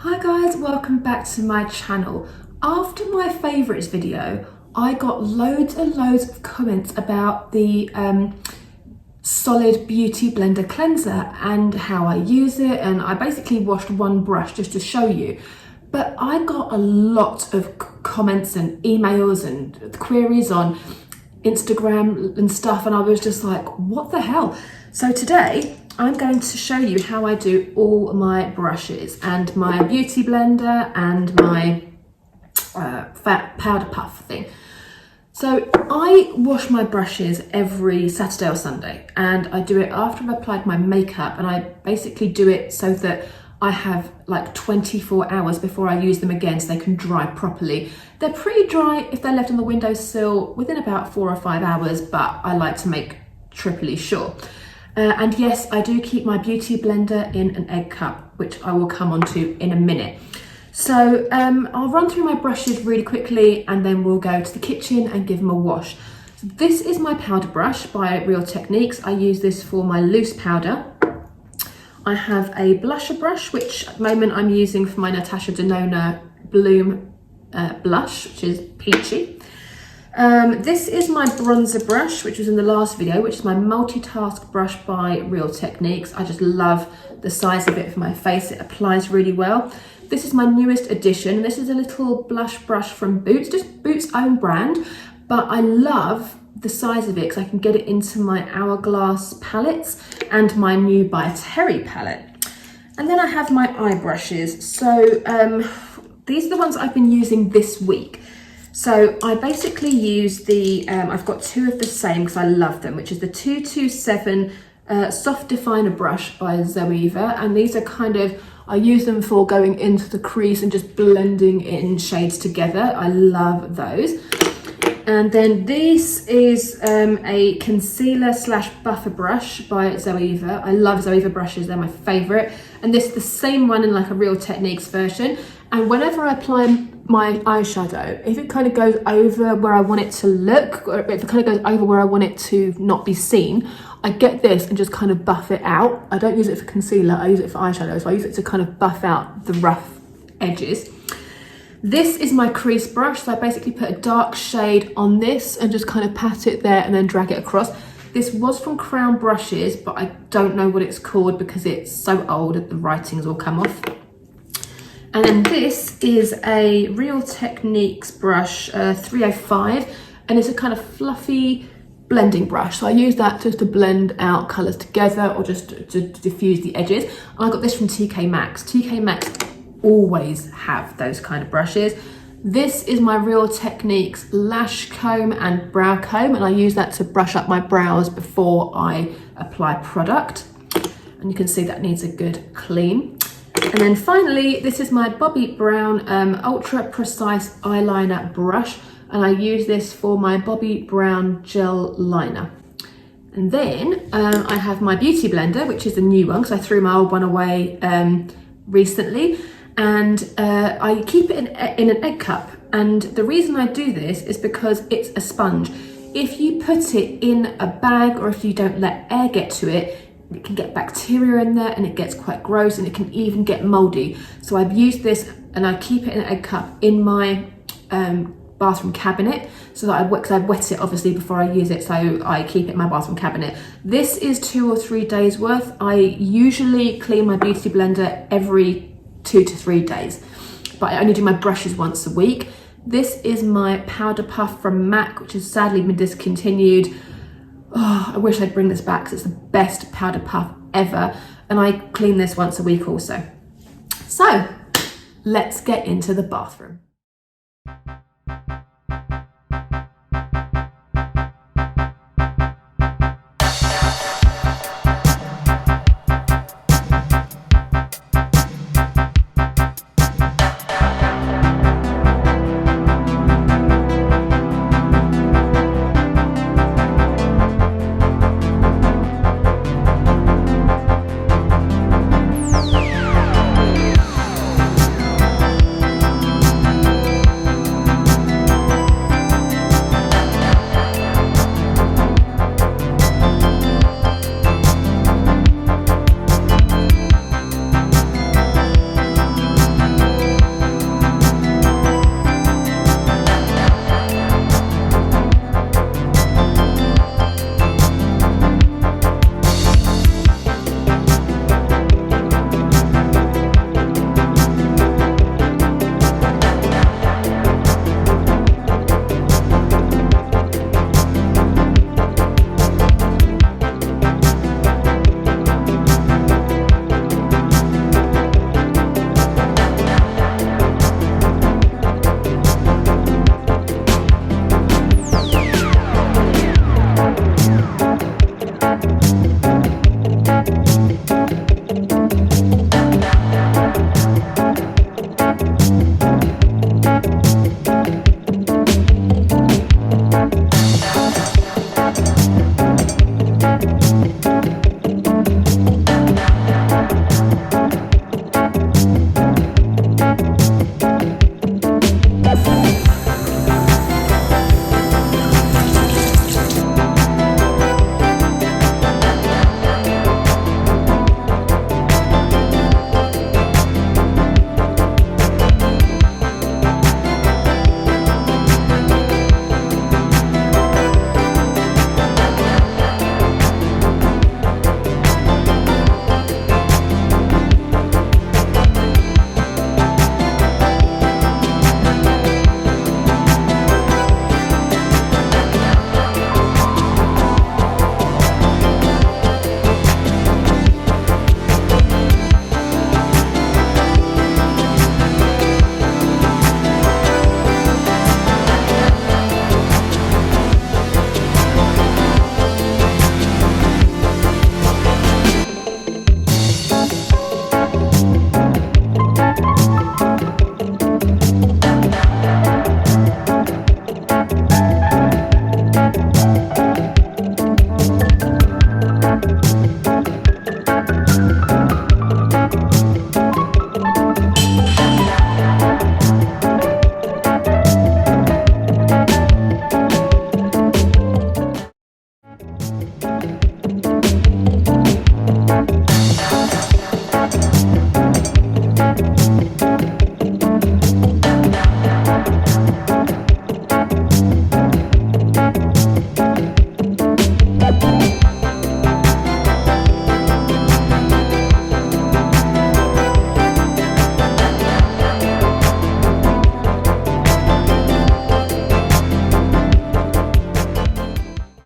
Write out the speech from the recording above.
Hi guys, welcome back to my channel. After my favourites video, I got loads and loads of comments about the Solid Beauty Blender Cleanser and how I use it, and I basically washed one brush just to show you. But I got a lot of comments and emails and queries on Instagram and stuff, and I was just like, what the hell? So today I'm going to show you how I do all my brushes and my beauty blender and my fat powder puff thing. So I wash my brushes every Saturday or Sunday, and I do it after I've applied my makeup, and I basically do it so that I have like 24 hours before I use them again so they can dry properly. They're pretty dry if they're left on the windowsill within about 4 or 5 hours, but I like to make triply sure. And yes, I do keep my beauty blender in an egg cup, which I will come on to in a minute. So I'll run through my brushes really quickly, and then we'll go to the kitchen and give them a wash. So this is my powder brush by Real Techniques. I use this for my loose powder. I have a blusher brush, which at the moment I'm using for my Natasha Denona Bloom blush, which is peachy. This is my bronzer brush, which was in the last video, which is my multitask brush by Real Techniques. I just love the size of it for my face. It applies really well. This is my newest addition. This is a little blush brush from Boots, just Boots' own brand, but I love the size of it because I can get it into my Hourglass palettes and my new by Terry palette. And then I have my eye brushes. So these are the ones I've been using this week. So I basically use the, I've got two of the same because I love them, which is the 227 Soft Definer brush by Zoeva. And these are kind of, I use them for going into the crease and just blending in shades together. I love those. And then this is a concealer slash buffer brush by Zoeva. I love Zoeva brushes, they're my favorite. And this is the same one in like a Real Techniques version. And whenever I apply my eyeshadow, if it kind of goes over where I want it to look, or if it kind of goes over where I want it to not be seen, I get this and just kind of buff it out. I don't use it for concealer, I use it for eyeshadow. So I use it to kind of buff out the rough edges. This is my crease brush. So I basically put a dark shade on this and just kind of pat it there and then drag it across. This was from Crown Brushes, but I don't know what it's called because it's so old that the writings will come off. And then this is a Real Techniques brush, 305, and it's a kind of fluffy blending brush. So I use that just to blend out colours together or just to diffuse the edges. And I got this from TK Maxx. TK Maxx always have those kind of brushes. This is my Real Techniques lash comb and brow comb, and I use that to brush up my brows before I apply product. And you can see that needs a good clean. And then finally, this is my Bobbi Brown Ultra Precise Eyeliner Brush, and I use this for my Bobbi Brown Gel Liner. And then I have my Beauty Blender, which is the new one, because I threw my old one away recently, and I keep it in an egg cup. And the reason I do this is because it's a sponge. If you put it in a bag, or if you don't let air get to it, it can get bacteria in there and it gets quite gross, and it can even get moldy. So I've used this and I keep it in an egg cup in my bathroom cabinet, so that because I wet it obviously before I use it, so I keep it in my bathroom cabinet. This is 2 or 3 days worth. I usually clean my beauty blender every 2 to 3 days, but I only do my brushes once a week. This is my powder puff from MAC, which has sadly been discontinued. Oh, I wish I'd bring this back because it's the best powder puff ever, and I clean this once a week also. So let's get into the bathroom.